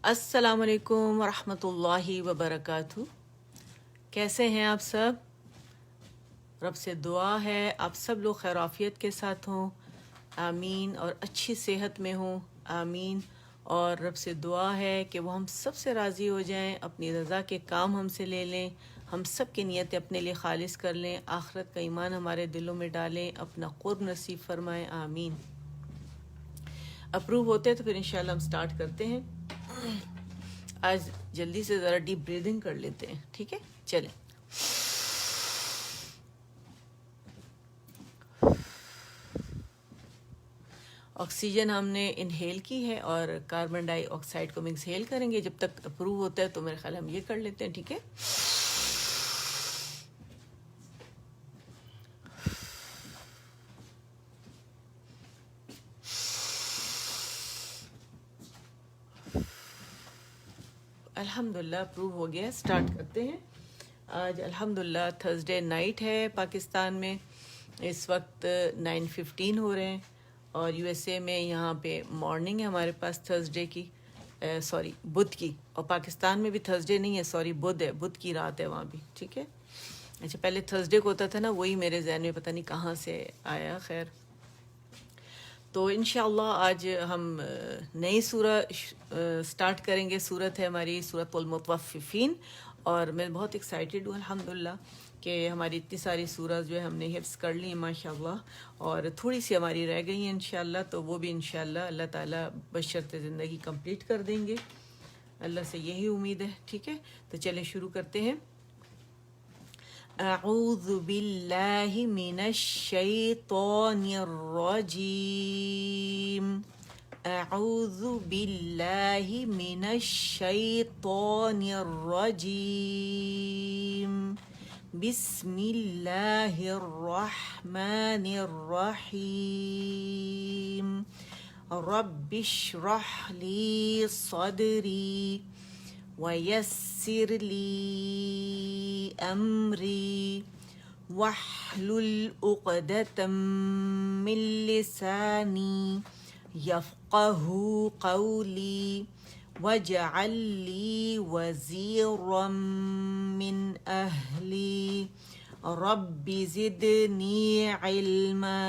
السلام علیکم ورحمۃ اللہ وبرکاتہ۔ کیسے ہیں آپ سب؟ رب سے دعا ہے آپ سب لوگ خیر عافیت کے ساتھ ہوں، آمین، اور اچھی صحت میں ہوں، آمین۔ اور رب سے دعا ہے کہ وہ ہم سب سے راضی ہو جائیں، اپنی رضا کے کام ہم سے لے لیں، ہم سب کی نیتیں اپنے لیے خالص کر لیں، آخرت کا ایمان ہمارے دلوں میں ڈالیں، اپنا قرب نصیب فرمائیں، آمین۔ اپروو ہوتے تو پھر انشاءاللہ ہم سٹارٹ کرتے ہیں۔ آج جلدی سے ذرا ڈیپ بریدنگ کر لیتے ہیں، ٹھیک ہے؟ چلیں۔ آکسیجن ہم نے انہیل کی ہے اور کاربن ڈائی آکسائڈ کو ہم ایکسہیل کریں گے۔ جب تک اپروو ہوتا ہے تو میرے خیال ہم یہ کر لیتے ہیں، ٹھیک ہے؟ الحمدللہ اپروو ہو گیا، سٹارٹ کرتے ہیں۔ آج الحمدللہ تھرسڈے نائٹ ہے پاکستان میں، اس وقت 9:15 ہو رہے ہیں، اور یو ایس اے میں یہاں پہ مارننگ ہے ہمارے پاس تھرسڈے کی، سوری بدھ کی، اور پاکستان میں بھی تھرسڈے نہیں ہے، سوری بدھ ہے، بدھ کی رات ہے وہاں بھی، ٹھیک ہے؟ اچھا، پہلے تھرسڈے کو ہوتا تھا نا، وہی میرے ذہن میں پتہ نہیں کہاں سے آیا، خیر۔ تو انشاءاللہ آج ہم نئی سورہ سٹارٹ کریں گے۔ سورت ہے ہماری سورۃ المطففین، اور میں بہت ایکسائٹیڈ ہوں الحمدللہ کہ ہماری اتنی ساری سورہ جو ہے ہم نے حفظ کر لی ہیں ماشاءاللہ، اور تھوڑی سی ہماری رہ گئی ہیں انشاءاللہ، تو وہ بھی انشاءاللہ اللہ تعالیٰ بشرط زندگی کمپلیٹ کر دیں گے، اللہ سے یہی امید ہے، ٹھیک ہے؟ تو چلیں شروع کرتے ہیں۔ اعوذ باللہ من الشیطان الرجیم، اعوذ باللہ من الشیطان الرجیم، بسم اللہ الرحمن الرحیم، رب اشرح لی صدری وَيَسِّرْ لِي أَمْرِي وَاحْلُلْ عُقْدَةً مِّن لِّسَانِي يَفْقَهُوا قَوْلِي وَاجْعَل لِّي وَزِيرًا مِّنْ أَهْلِي رَبِّ زِدْنِي عِلْمًا،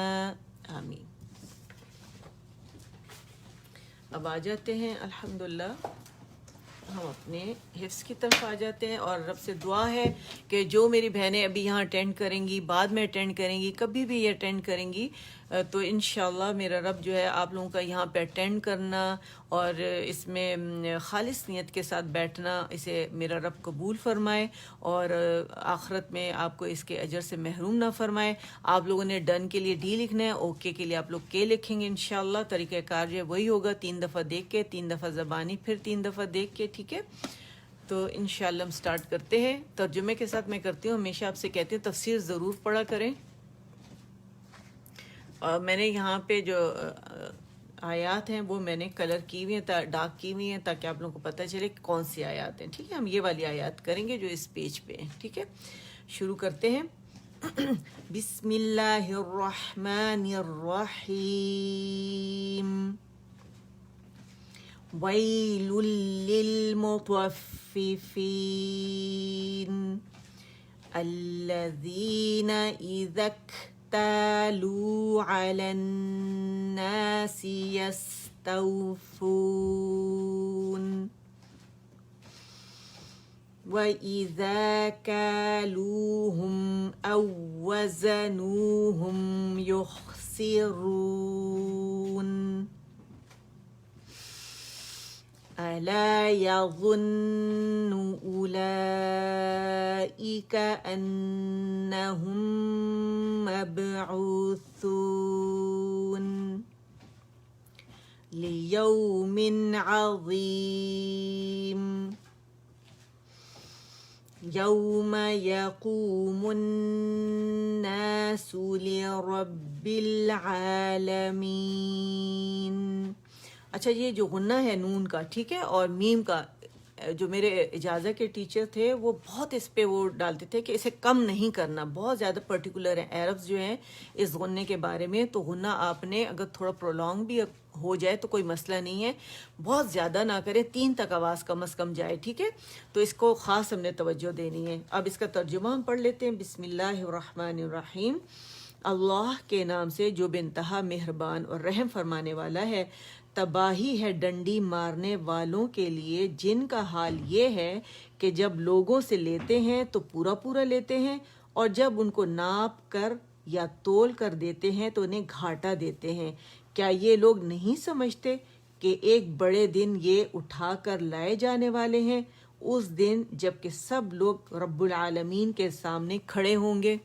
آمین۔ اب آ جاتے ہیں الحمدللہ، ہم اپنے حفظ کی طرف آ جاتے ہیں، اور رب سے دعا ہے کہ جو میری بہنیں ابھی یہاں اٹینڈ کریں گی، بعد میں اٹینڈ کریں گی، کبھی بھی یہ اٹینڈ کریں گی، تو انشاءاللہ میرا رب جو ہے آپ لوگوں کا یہاں پہ اٹینڈ کرنا اور اس میں خالص نیت کے ساتھ بیٹھنا، اسے میرا رب قبول فرمائے، اور آخرت میں آپ کو اس کے اجر سے محروم نہ فرمائے۔ آپ لوگوں نے ڈن کے لیے ڈی لکھنا ہے، اوکے کے لیے آپ لوگ کے لکھیں گے انشاءاللہ۔ طریقہ کار جو ہے وہی ہوگا، 3 دفعہ دیکھ کے، 3 دفعہ زبانی، پھر 3 دفعہ دیکھ کے، ٹھیک ہے؟ تو انشاءاللہ ہم سٹارٹ کرتے ہیں۔ ترجمے کے ساتھ میں کرتی ہوں، ہمیشہ آپ سے کہتی ہوں تفسیر ضرور پڑھا کریں، اور میں نے یہاں پہ جو آیات ہیں وہ میں نے کلر کی ہوئی ہیں، ڈارک کی ہوئی ہیں، تاکہ آپ لوگوں کو پتہ چلے کہ کون سی آیات ہیں، ٹھیک ہے؟ ہم یہ والی آیات کریں گے جو اس پیج پہ ہیں، ٹھیک ہے؟ شروع کرتے ہیں۔ بسم اللہ الرحمن الرحیم، ویل للمطففین الذین اذا اکتالوا علی الناس یستوفون وَإِذَا كَالُوهُمْ أَو وَّزَنُوهُمْ يُخْسِرُونَ أَلَا يَظُنُّ أُولَئِكَ أَنَّهُمْ مَبْعُوثُونَ لِيَوْمٍ عَظِيمٍ یوم یقوم الناس لرب العالمین۔ اچھا، یہ جو غنہ ہے نون کا، ٹھیک ہے، اور میم کا، جو میرے اجازت کے ٹیچر تھے وہ بہت اس پہ وہ ڈالتے تھے کہ اسے کم نہیں کرنا، بہت زیادہ پرٹیکولر ہیں عربز جو ہیں اس غنے کے بارے میں. تو غنہ آپ نے اگر تھوڑا پرولونگ بھی ہو جائے تو کوئی مسئلہ نہیں ہے، بہت زیادہ نہ کریں، 3 تک آواز کم از کم جائے، ٹھیک ہے. تو اس کو خاص ہم نے توجہ دینی ہے. اب اس کا ترجمہ ہم پڑھ لیتے ہیں. بسم اللہ الرحمن الرحیم. اللہ کے نام سے جو بے انتہا مہربان اور رحم فرمانے والا ہے. تباہی ہے ڈنڈی مارنے والوں کے لیے جن کا حال یہ ہے کہ جب لوگوں سے لیتے ہیں تو پورا پورا لیتے ہیں، اور جب ان کو ناپ کر یا تول کر دیتے ہیں تو انہیں گھاٹا دیتے ہیں. کیا یہ لوگ نہیں سمجھتے کہ ایک بڑے دن یہ اٹھا کر لائے جانے والے ہیں، اس دن جب کہ سب لوگ رب العالمین کے سامنے کھڑے ہوں گے.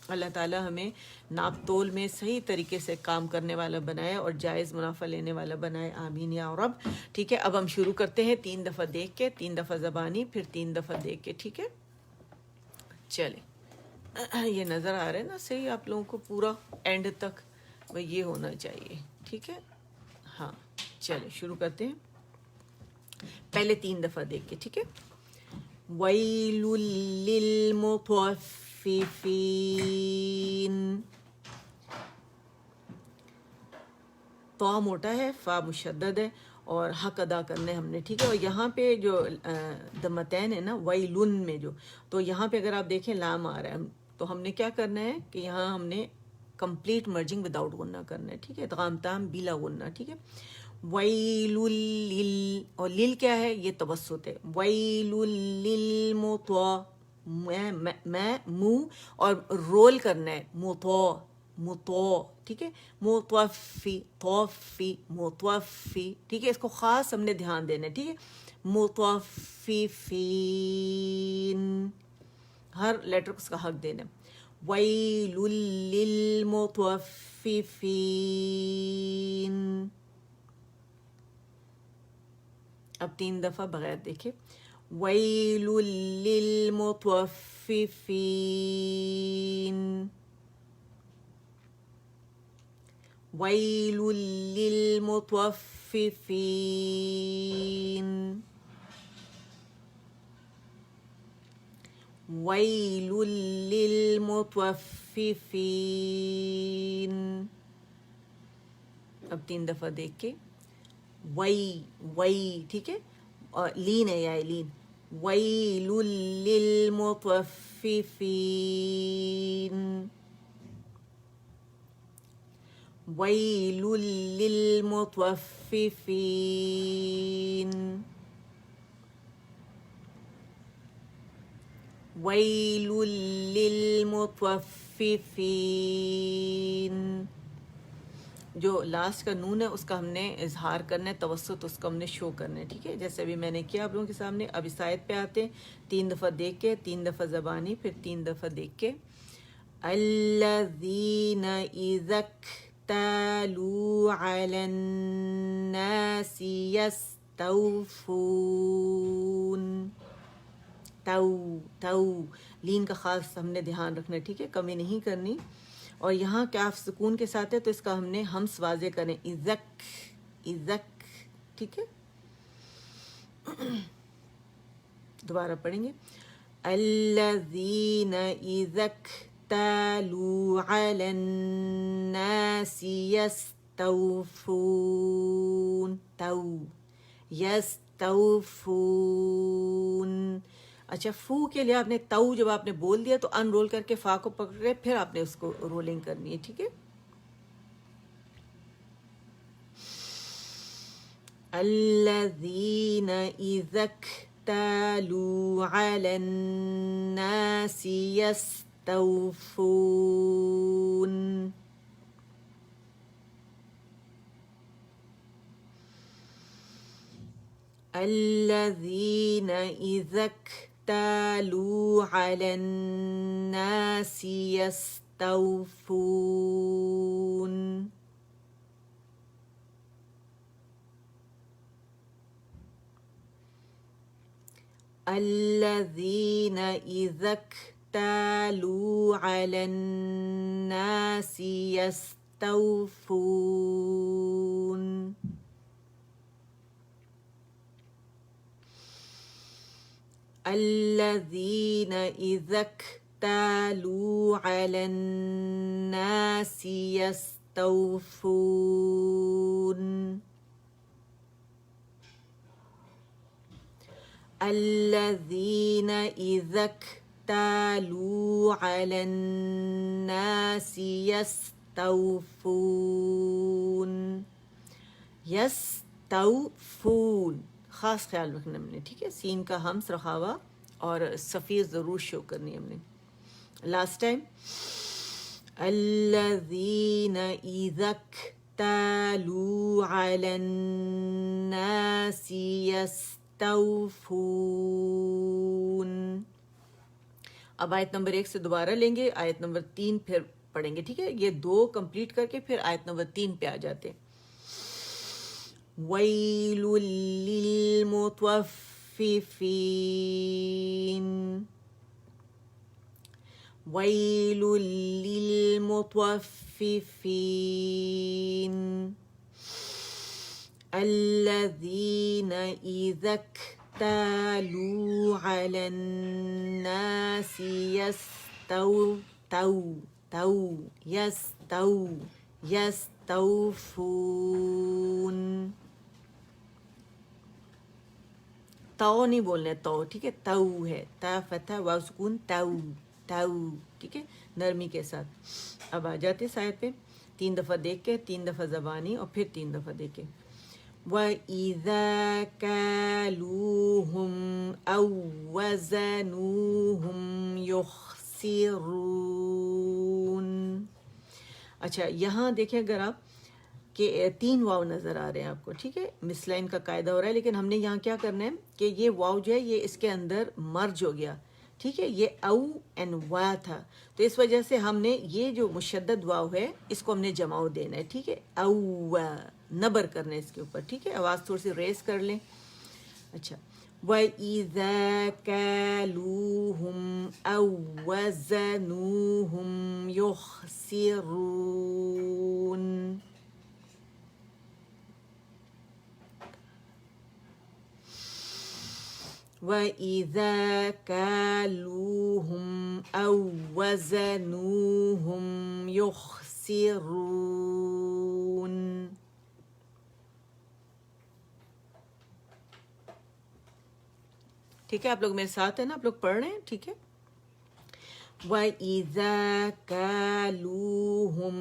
اللہ تعالیٰ ہمیں ناپ تول میں صحیح طریقے سے کام کرنے والا بنائے اور جائز منافع لینے والا بنائے. آمین یا رب. ٹھیک ہے، اب ہم شروع کرتے ہیں 3 دفعہ دیکھ کے، 3 دفعہ زبانی، پھر 3 دفعہ دیکھ کے. ٹھیک ہے، چلیں. یہ نظر آ رہا ہے نا صحیح آپ لوگوں کو پورا اینڈ تک؟ بھئی یہ ہونا چاہیے. ٹھیک ہے، ہاں چلیں شروع کرتے ہیں. پہلے 3 دفعہ دیکھ کے. ٹھیک ہے. وَيْلٌ لِّلْمُطَفِّفِينَ. طا موٹا ہے، فا مشدد ہے، اور حق ادا کرنے ہم نے. ٹھیک ہے. اور یہاں پہ جو دمتین ہے نا ویلن میں جو، تو یہاں پہ اگر آپ دیکھیں لام آ رہا ہے، تو ہم نے کیا کرنا ہے کہ یہاں ہم نے کمپلیٹ مرجنگ وداؤٹ غنہ کرنا ہے. ٹھیک ہے، ادغام تام بلا غنہ. ٹھیک ہے. ویل لل، اور لل کیا ہے؟ یہ توسط ہے. ویل للمطا، میں منہ اور رول کرنا ہے مطا مطو. ٹھیک ہے. مطفی توفی مطفی. ٹھیک ہے، اس کو خاص ہم نے دھیان دینا ہے. ٹھیک ہے. مطففین، ہر لیٹر کو اس کا حق دینا. ویل للمطففین. اب 3 دفعہ بغیر دیکھے. ویل للمطففین. ویل للمطففین. ویل للمطففین. اب 3 دفعہ دیکھ کے. وئی. ٹھیک ہے، اور لین ہے یا لین. ویل للمطففین. ویل للمطففین. ویل للمطففین. جو لاسٹ کا نون ہے اس کا ہم نے اظہار کرنا ہے، توسط اس کو ہم نے شو کرنا ہے. ٹھیک ہے، جیسے ابھی میں نے کیا آپ لوگوں کے سامنے. اب اس آیت پہ آتے ہیں. 3 دفعہ دیکھ کے، 3 دفعہ زبانی، پھر 3 دفعہ دیکھ کے. الذین اذا اکتالوا علی الناس یستوفون. تو لین کا خاص ہم نے دھیان رکھنا ہے. ٹھیک ہے، کمی نہیں کرنی. اور یہاں کاف سکون کے ساتھ ہے تو اس کا ہم نے ہمس واضح کریں. ازک ازک. ٹھیک ہے، دوبارہ پڑھیں گے. الذین اذا اکتالوا علی الناس یستوفون. تو یستوفون. اچھا، فو کے لیے آپ نے تو جب آپ نے بول دیا تو ان رول کر کے فا کو پکڑے، پھر آپ نے اس کو رولنگ کرنی ہے. ٹھیک ہے. الذین اذا اکتالوا علی الناس یستوفون. الذین اذا اکتالوا علی الناس یستوفون. الذین اذا اکتالوا علی الناس یستوفون. الذین اذا اکتالوا علی الناس یستوفون الذین اذا اکتالوا علی الناس یستوفون یستوفون خاص خیال رکھنا ہم نے، ٹھیک ہے، سین کا ہمس رکھا ہوا اور صفیر ضرور شو کرنی ہم نے. لاسٹ ٹائم الذین اذا اکتالوا علی الناس یستوفون. اب آیت نمبر 1 سے دوبارہ لیں گے، آیت نمبر 3 پھر پڑھیں گے، ٹھیک ہے، یہ 2 کمپلیٹ کر کے پھر آیت نمبر 3 پہ آ جاتے ہیں. وَيْلٌ لِّلْمُطَفِّفِينَ وَيْلٌ لِّلْمُطَفِّفِينَ الَّذِينَ إِذَا اكتالوا على الناس يستوفون. تو نہیں بولنا ہے، تو ٹھیک ہے، تو ہے، تا فتح واو سکون، تو ٹھیک ہے، نرمی کے ساتھ. اب آ جاتے سائد پہ، 3 دفعہ دیکھ کے، 3 دفعہ زبانی اور پھر 3 دفعہ دیکھ کے. وَإِذَا كَالُوهُمْ أَو وَّزَنُوهُمْ يُخْسِرُونَ. اچھا یہاں دیکھیں اگر آپ کہ 3 واو نظر آ رہے ہیں آپ کو، ٹھیک ہے، مس لائن کا قاعدہ ہو رہا ہے، لیکن ہم نے یہاں کیا کرنا ہے کہ یہ واو جو ہے یہ اس کے اندر مرج ہو گیا، ٹھیک ہے، یہ او اینڈ وا تھا، تو اس وجہ سے ہم نے یہ جو مشدد واو ہے اس کو ہم نے جماؤ دینا ہے، ٹھیک ہے، او نبر کرنا ہے اس کے اوپر، ٹھیک ہے، آواز تھوڑی سی ریز کر لیں. اچھا وَإِذَا كَالُوهُمْ أَو وَّزَنُوهُمْ يُخْسِرُونَ. وَإِذَا كَالُوهُمْ أَو وَّزَنُوهُمْ يُخْسِرُونَ. ٹھیک ہے، آپ لوگ میرے ساتھ ہیں نا، آپ لوگ پڑھ رہے ہیں، ٹھیک ہے. وَإِذَا كَالُوهُمْ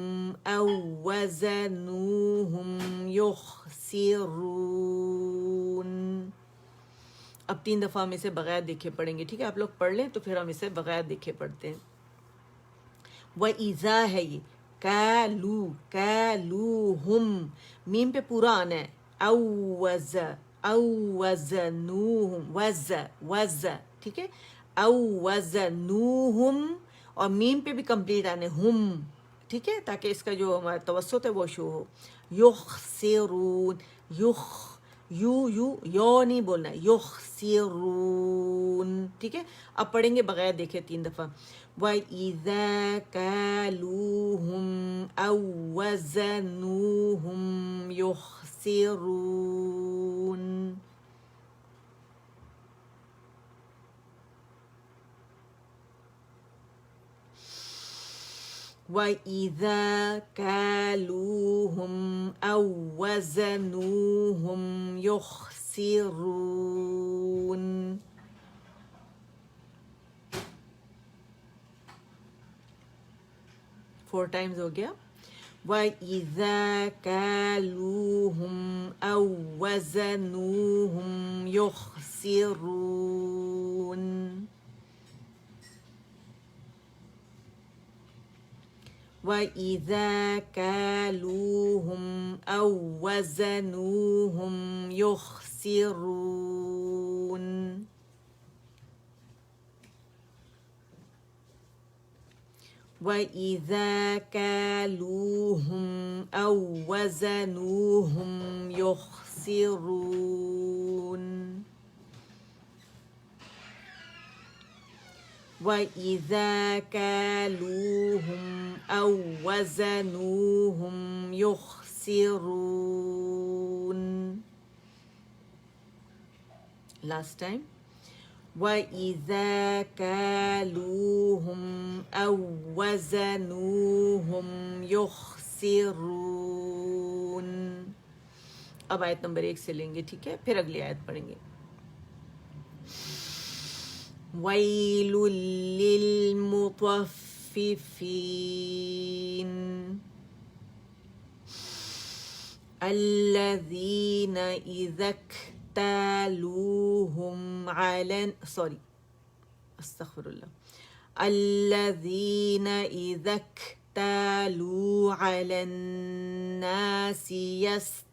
أَو وَّزَنُوهُمْ يُخْسِرُونَ. اب 3 دفعہ ہم اسے بغیر دیکھے پڑھیں گے، ٹھیک ہے، آپ لوگ پڑھ لیں تو پھر ہم اسے بغیر دیکھے پڑھتے ہیں. وَإِذَا ہے یہ، كَالُوهُمْ میم پہ پورا آنا ہے، او وزنوہم وز، ٹھیک ہے، او وزنوہم، اور میم پہ بھی کمپلیٹ آنے ہم، ٹھیک ہے، تاکہ اس کا جو ہمارا توسط ہے وہ شو ہو. یخسرون، یو نہیں بولنا، یخسرون، ٹھیک ہے. اب پڑھیں گے بغیر دیکھے 3 دفعہ. وَإِذَا كَالُوهُمْ أَو وَّزَنُوهُمْ يُخْسِرُونَ. وَإِذَا كَالُوهُمْ أَو وَّزَنُوهُمْ يُخْسِرُونَ. فور ٹائمز ہو گیا. وَإِذَا كَالُوهُمْ أَو وَّزَنُوهُمْ يُخْسِرُونَ. وَإِذَا كَالُوهُمْ أَو وَّزَنُوهُمْ يُخْسِرُونَ. وَإِذَا كَالُوهُمْ أَو وَّزَنُوهُمْ يُخْسِرُونَ. وَإِذَا كَالُوهُمْ أَو وَّزَنُوهُمْ يُخْسِرُونَ. Last time. وَإِذَا كَالُوهُمْ أَوْ وَزَنُوهُمْ يُخْسِرُونَ. اب آیت نمبر 1 سے لیں گے، ٹھیک ہے، پھر اگلی آیت پڑھیں گے. وَيْلٌ لِّلْمُطَفِّفِينَ الَّذِينَ إِذَا اكْتَالُوهُمْ عَلَى الَّذِينَ إِذَا اكْتَالُوا عَلَى النَّاسِ يَسْتَوْفُونَ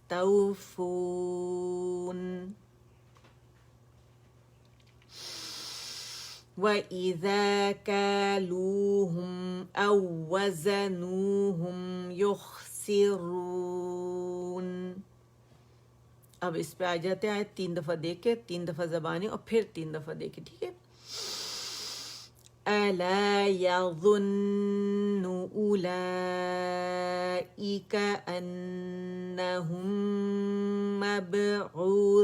وَإِذَا كَالُوهُمْ أَوْ وَزَنُوهُمْ يُخْسِرُونَ. اب اس پہ آ جاتے ہیں، آیت 3 دفعہ دیکھ کے، 3 دفعہ زبانی اور پھر 3 دفعہ دیکھے، ٹھیک ہے. أَلَا يَظُنُّ أُولَئِكَ أَنَّهُمْ مَبْعُوثُونَ.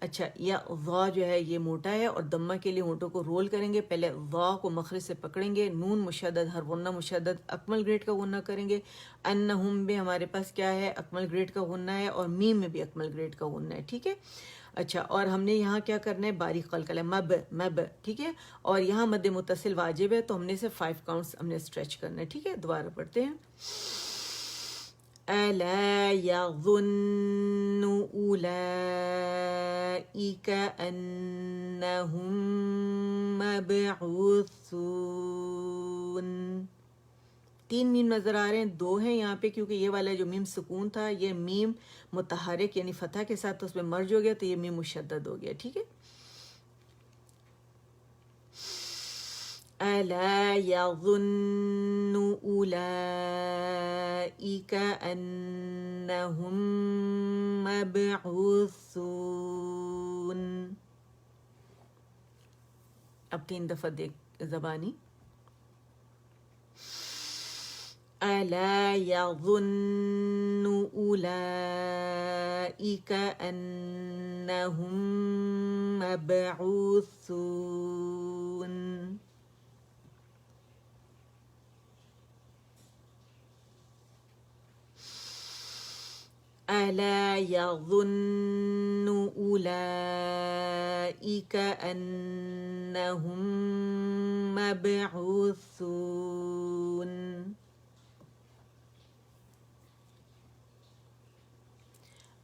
اچھا، یا ضا جو ہے یہ موٹا ہے اور دمہ کے لیے ہونٹوں کو رول کریں گے. پہلے ضا کو مخرج سے پکڑیں گے، نون مشدد، ہر غنہ مشدد، اکمل گریڈ کا غنہ کریں گے. انہم بھی ہمارے پاس کیا ہے، اکمل گریڈ کا غنہ ہے، اور میم میں بھی اکمل گریڈ کا غنہ ہے، ٹھیک ہے. اچھا، اور ہم نے یہاں کیا کرنا ہے، باریک قلقلہ ہے، مب، ٹھیک ہے. اور یہاں مد متصل واجب ہے، تو ہم نے سے 5 کاؤنٹس ہم نے اسٹریچ کرنا ہے، ٹھیک ہے. دوبارہ پڑھتے ہیں. أَلَا يَظُنُّ أُولَئِكَ أَنَّهُمْ مَبْعُوثُونَ. 3 میم نظر آ رہے ہیں، 2 ہیں یہاں پہ، کیونکہ یہ والا جو میم سکون تھا یہ میم متحرک یعنی فتح کے ساتھ اس میں مرج ہو گیا، تو یہ میم مشدد ہو گیا، ٹھیک ہے. أَلَا يَظُنُّ أُولَئِكَ أَنَّهُمْ مَبْعُوثُونَ. اب 3 دفعہ دیکھ زبانی. أَلَا يَظُنُّ أُولَئِكَ أَنَّهُمْ مَبْعُوثُونَ. أَلَا يَظُنُّ أُولَئِكَ أَنَّهُمْ مَبْعُوثُونَ.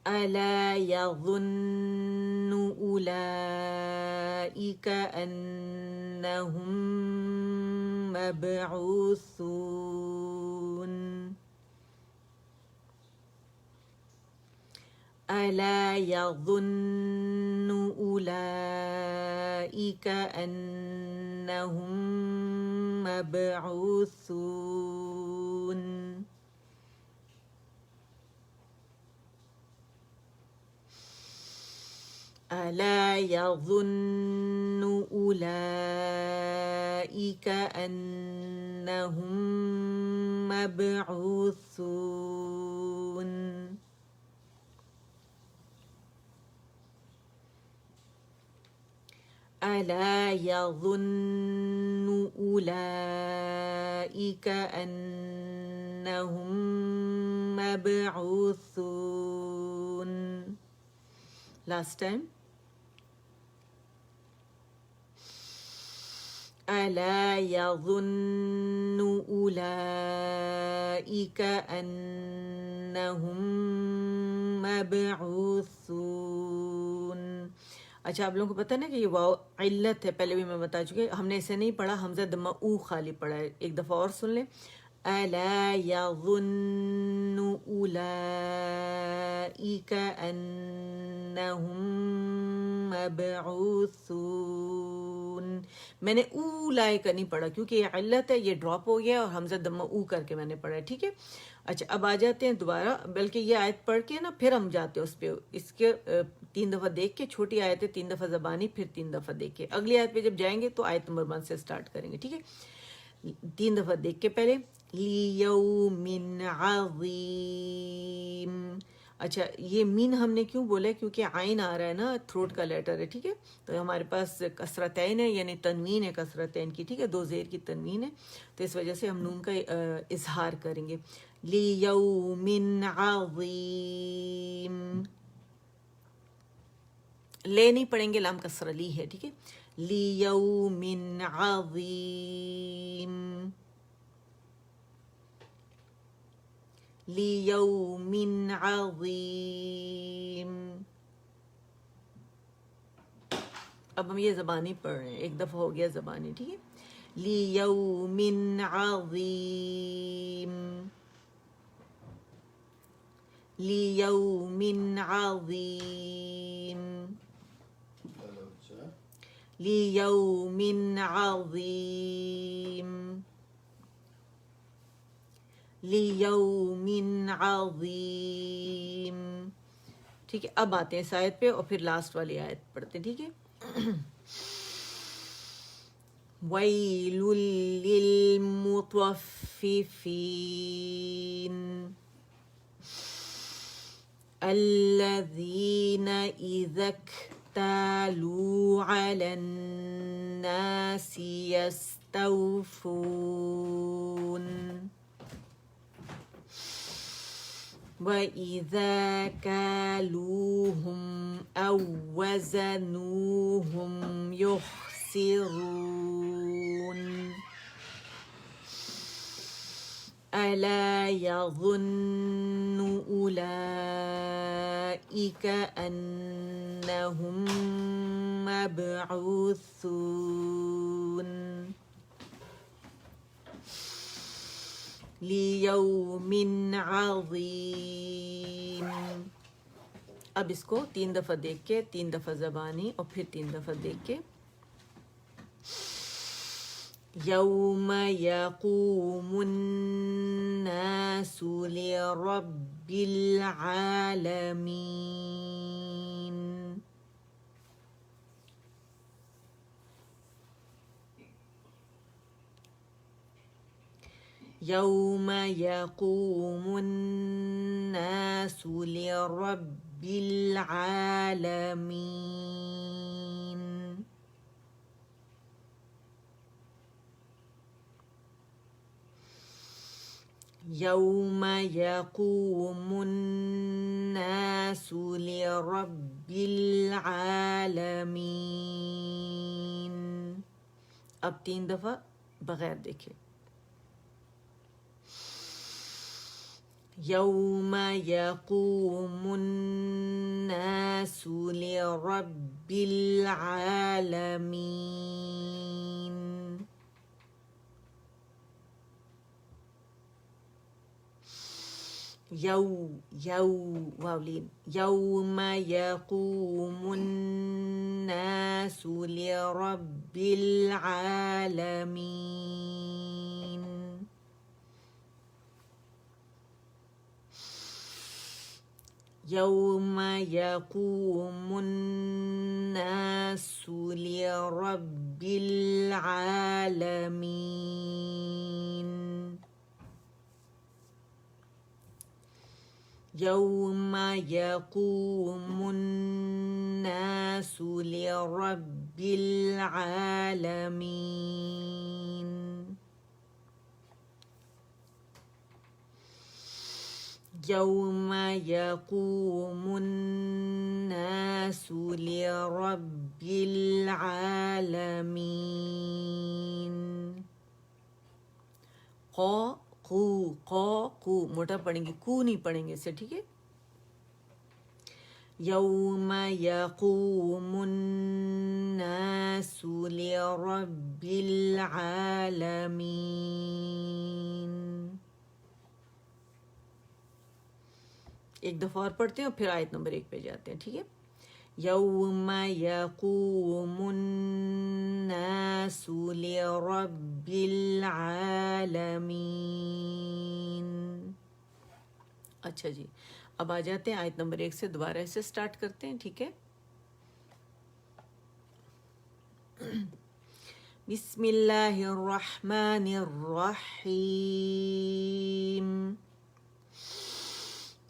أَلَا يَظُنُّ أُولَئِكَ أَنَّهُمْ مَبْعُوثُونَ. أَلَا يَظُنُّ أُولَئِكَ أَنَّهُمْ مَبْعُوثُونَ. أَلَا يَظُنُّ أُولَئِكَ أَنَّهُمْ مَبْعُوثُونَ. أَلَا يَظُنُّ أُولَئِكَ أَنَّهُمْ مَبْعُوثُونَ. Last time. أَلَا يَظُنُّ أُولَئِكَ أَنَّهُمْ مَبْعُوثُونَ. اچھا، آپ لوگوں کو پتہ نا کہ یہ واو علت ہے، پہلے بھی میں بتا چکے، ہم نے اسے نہیں پڑھا، حمزہ دمہ او خالی پڑھا ہے. ایک دفعہ اور سن لیں. أَلَا يَظُنُّ أُولَئِكَ أَنَّهُمْ مَبْعُوثُونَ. میں نے اولائے کا نہیں پڑھا کیونکہ یہ علت ہے، یہ ڈراپ ہو گیا اور حمزہ دمہ او کر کے میں نے پڑھا ہے، ٹھیک ہے. اچھا، اب آ جاتے ہیں دوبارہ، بلکہ یہ آیت پڑھ کے نا پھر ہم جاتے ہیں اس پہ، اس کے 3 دفعہ دیکھ کے، چھوٹی آیت ہے، 3 دفعہ زبانی، پھر 3 دفعہ دیکھ کے اگلی آیت پہ جب جائیں گے تو آیت نمبر 1 سے سٹارٹ کریں گے، ٹھیک ہے. 3 دفعہ دیکھ کے پہلے. لِيَوْمٍ عَظِيمٍ. اچھا یہ مین ہم نے کیوں بولا ہے؟ کیونکہ عین آ رہا ہے نا، تھروٹ کا لیٹر ہے، ٹھیک ہے، تو ہمارے پاس کسرتین ہے، یعنی تنوین ہے کسرتین کی، ٹھیک ہے، دو زیر کی تنوین ہے، تو اس وجہ سے ہم نون کا اظہار کریں گے. لیوم عظیم، لے نہیں پڑھیں گے، لام کسرہ لی ہے، ٹھیک ہے. لیوم عظیم، لیوم عظیم. اب ہم یہ زبانی پڑھ رہے ہیں، ایک دفعہ ہو گیا زبانی، ٹھیک ہے. لیوم عظیم، لیوم عظیم، لیوم عظیم، لیوم عظیم. ٹھیک ہے، اب آتے ہیں اس آیت پہ اور پھر لاسٹ والی آیت پڑھتے ہیں، ٹھیک ہے. وَيْلٌ لِّلْمُطَفِّفِينَ الَّذِينَ إِذَا اكْتَالُوا عَلَى النَّاسِ يَسْتَوْفُونَ وَإِذَا كَالُوهُمْ أَو وَّزَنُوهُمْ يُخْسِرُونَ أَلَا يَظُنُّ أُولَئِكَ أَنَّهُمْ مَبْعُوثُونَ لیوم عظیم. اب اس کو 3 دفعہ دیکھ کے، 3 دفعہ زبانی اور پھر 3 دفعہ دیکھ کے. یوم یقوم الناس لرب العالمین. یوم یقوم الناس لرب العالمین. یوم یقوم الناس لرب العالمین. اب 3 دفعہ بغیر دیکھے. یوم یقوم الناس لرب العالمین. یوم یقوم الناس لرب العالمین. یوم یقوم الناس لرب العالمین. یوم یقوم الناس لرب العالمین. یوم یقوم الناس لرب العالمین. قو موٹا پڑھیں گے، کو نہیں پڑھیں گے اسے، ٹھیک ہے. یوم یقوم الناس لرب العالمین. ایک دفعہ اور پڑھتے ہیں اور پھر آیت نمبر 1 پہ جاتے ہیں، ٹھیک ہے. یوم یقوم الناس لرب العالمین. اچھا جی، اب آ جاتے ہیں آیت نمبر 1 سے، دوبارہ سے سٹارٹ کرتے ہیں، ٹھیک ہے. بسم اللہ الرحمن الرحیم.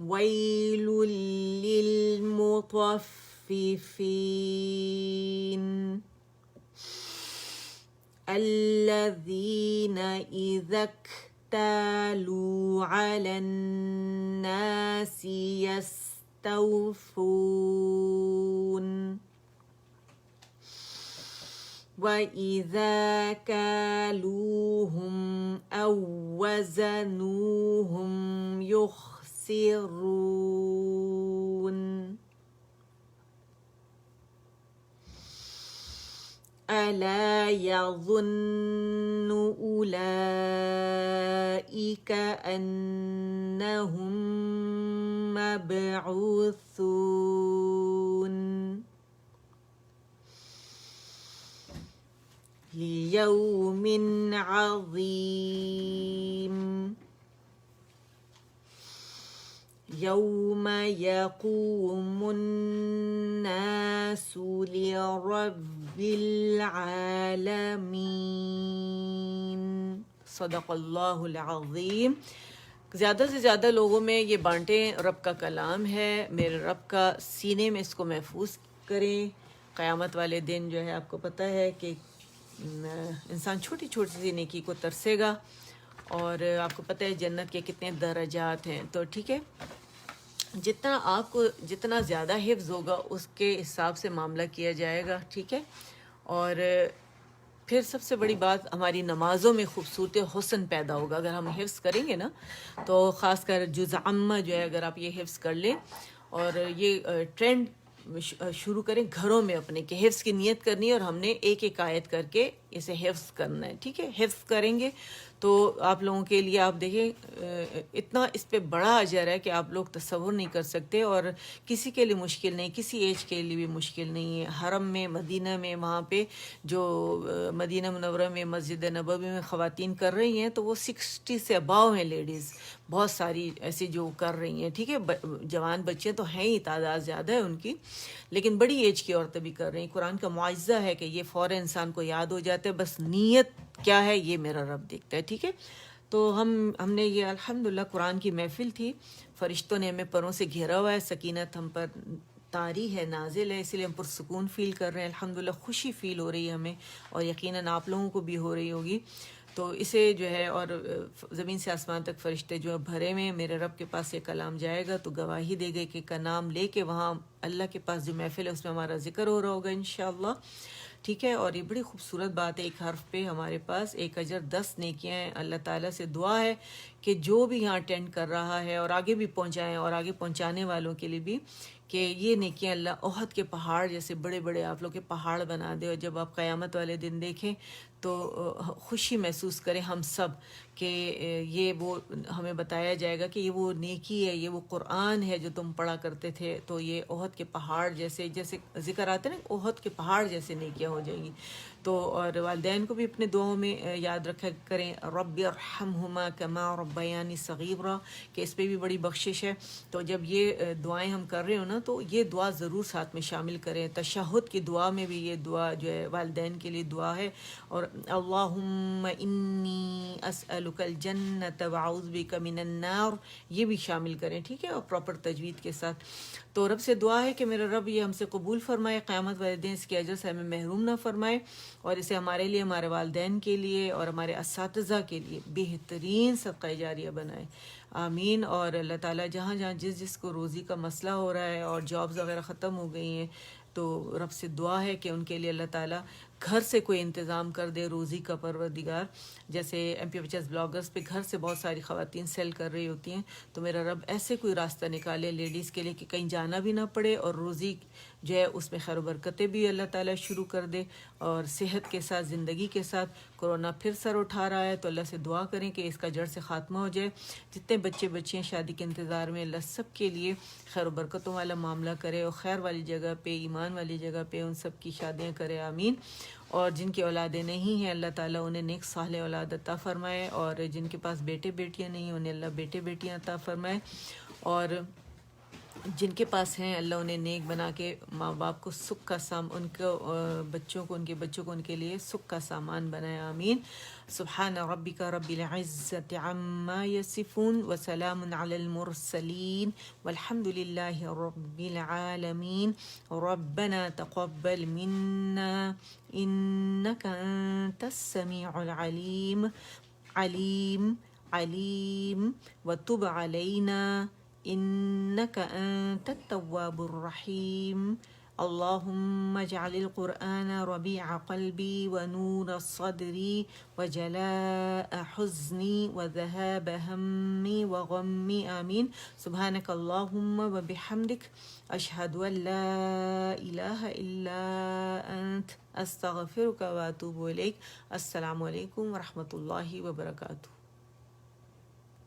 ويل للمطففين الذين إذا اكتالوا على الناس يستوفون وَإِذَا كَالُوهُمْ أَوْ وَزَنُوهُمْ يُخْسِرُونَ أَلَا يَظُنُّ أُولَئِكَ أَنَّهُمْ مَبْعُوثُونَ لِيَوْمٍ عَظِيمٍ يَوْمَ يَقُومُ النَّاسُ لِرَبِّ الْعَالَمِينَ صدق اللہ العظیم. زیادہ سے زیادہ لوگوں میں یہ بانٹیں، رب کا کلام ہے، میرے رب کا سینے میں اس کو محفوظ کریں. قیامت والے دن جو ہے آپ کو پتہ ہے کہ انسان چھوٹی چھوٹی سی نیکی کو ترسے گا، اور آپ کو پتہ ہے جنت کے کتنے درجات ہیں. تو ٹھیک ہے، جتنا آپ کو جتنا زیادہ حفظ ہوگا اس کے حساب سے معاملہ کیا جائے گا. ٹھیک ہے، اور پھر سب سے بڑی بات، ہماری نمازوں میں خوبصورت حسن پیدا ہوگا. اگر ہم حفظ کریں گے نا، تو خاص کر جز عامہ جو ہے اگر آپ یہ حفظ کر لیں، اور یہ ٹرینڈ شروع کریں گھروں میں اپنے کہ حفظ کی نیت کرنی ہے، اور ہم نے ایک ایک آیت کر کے اسے حفظ کرنا ہے. ٹھیک ہے، حفظ کریں گے تو آپ لوگوں کے لیے، آپ دیکھیں اتنا اس پہ بڑا اجر ہے کہ آپ لوگ تصور نہیں کر سکتے، اور کسی کے لیے مشکل نہیں، کسی ایج کے لیے بھی مشکل نہیں ہے. حرم میں، مدینہ میں، وہاں پہ جو مدینہ منورہ میں مسجد نبوی میں خواتین کر رہی ہیں، تو وہ 60 سے اباؤ ہیں لیڈیز، بہت ساری ایسی جو کر رہی ہیں. ٹھیک ہے، جوان بچے تو ہیں ہی، تعداد زیادہ ہے ان کی، لیکن بڑی ایج کی عورتیں بھی کر رہی ہیں. قرآن کا معجزہ ہے کہ یہ فوراً انسان کو یاد ہو جاتا ہے، بس نیت کیا ہے یہ میرا رب دیکھتا ہے. ٹھیک ہے، تو ہم نے یہ الحمدللہ قرآن کی محفل تھی، فرشتوں نے ہمیں پروں سے گھیرا ہوا ہے، سکینت ہم پر طاری ہے، نازل ہے، اس لیے ہم پرسکون فیل کر رہے ہیں. الحمدللہ خوشی فیل ہو رہی ہے ہمیں، اور یقیناً آپ لوگوں کو بھی ہو رہی ہوگی. تو اسے جو ہے، اور زمین سے آسمان تک فرشتے جو بھرے میں، میرے رب کے پاس یہ کلام جائے گا تو گواہی دے گئے کہ کا نام لے کے وہاں اللہ کے پاس جو محفل ہے اس میں ہمارا ذکر ہو رہا ہوگا انشاءاللہ. ٹھیک ہے، اور یہ بڑی خوبصورت بات ہے، ایک حرف پہ ہمارے پاس 1 اجر 10 نیکیاں ہیں. اللہ تعالیٰ سے دعا ہے کہ جو بھی یہاں اٹینڈ کر رہا ہے اور آگے بھی پہنچائیں، اور آگے پہنچانے والوں کے لیے بھی، کہ یہ نیکیاں اللہ احد کے پہاڑ جیسے بڑے بڑے آپ لوگ کے پہاڑ بنا دے، اور جب آپ قیامت والے دن دیکھیں تو خوشی محسوس کریں ہم سب کہ یہ وہ ہمیں بتایا جائے گا کہ یہ وہ نیکی ہے، یہ وہ قرآن ہے جو تم پڑھا کرتے تھے. تو یہ احد کے پہاڑ جیسے ذکر آتے ہیں نا، احد کے پہاڑ جیسے نیکیاں ہو جائیں گی. تو اور والدین کو بھی اپنے دعاؤں میں یاد رکھا کریں، رب ارحمہما کما ربیانی صغیرا، کہ اس پہ بھی بڑی بخشش ہے. تو جب یہ دعائیں ہم کر رہے ہو نا، تو یہ دعا ضرور ساتھ میں شامل کریں. تشہد کی دعا میں بھی یہ دعا جو ہے والدین کے لیے دعا ہے. اور اللہم انی اسألک الجنۃ واعوذ بک من النار، یہ بھی شامل کریں. ٹھیک ہے، اور پراپر تجوید کے ساتھ. تو رب سے دعا ہے کہ میرا رب یہ ہم سے قبول فرمائے، قیامت والے دن اس کے اجر سے ہمیں محروم نہ فرمائے، اور اسے ہمارے لیے، ہمارے والدین کے لیے اور ہمارے اساتذہ کے لیے بہترین صدقہ جاریہ بنائے. آمین. اور اللہ تعالیٰ جہاں جہاں جس کو روزی کا مسئلہ ہو رہا ہے اور جابز وغیرہ ختم ہو گئی ہیں، تو رب سے دعا ہے کہ ان کے لیے اللہ تعالیٰ گھر سے کوئی انتظام کر دے روزی کا پروردگار. جیسے MPHS بلاگرز پہ گھر سے بہت ساری خواتین سیل کر رہی ہوتی ہیں، تو میرا رب ایسے کوئی راستہ نکالے لیڈیز کے لیے کہ کہیں جانا بھی نہ پڑے، اور روزی جو ہے اس میں خیر و برکتیں بھی اللہ تعالیٰ شروع کر دے، اور صحت کے ساتھ، زندگی کے ساتھ. کورونا پھر سر اٹھا رہا ہے، تو اللہ سے دعا کریں کہ اس کا جڑ سے خاتمہ ہو جائے. جتنے بچے بچیاں شادی کے انتظار میں، اللہ سب کے لیے خیر و برکتوں والا معاملہ کرے، اور خیر والی جگہ پہ، ایمان والی جگہ پہ ان سب کی شادیاں کرے. آمین. اور جن کی اولادیں نہیں ہیں، اللہ تعالیٰ انہیں نیک صالح اولاد عطا فرمائے، اور جن کے پاس بیٹے بیٹیاں نہیں ہیں انہیں اللہ بیٹے بیٹیاں عطا فرمائے. اور جن کے پاس ہیں اللہ انہیں نیک بنا کے ماں باپ کو سکھ کا ان کو بچوں کو ان کے لیے سکھ کا سامان بنائے آمین. سبحان ربک رب العزت عما یصفون وسلام علی المرسلین والحمد للہ رب العالمین. ربنا تقبل منا انک انت السمیع العلیم علیم وتب علینا إنك أنت التواب الرحيم. اللهم اجعل القرآن ربيع قلبي ونور صدري وجلاء حزني وذهاب همي وغمي آمين. سبحانك اللهم وبحمدك أشهد أن لا إله إلا أنت أستغفرك وأتوب إليك. السلام عليكم ورحمة الله وبركاته.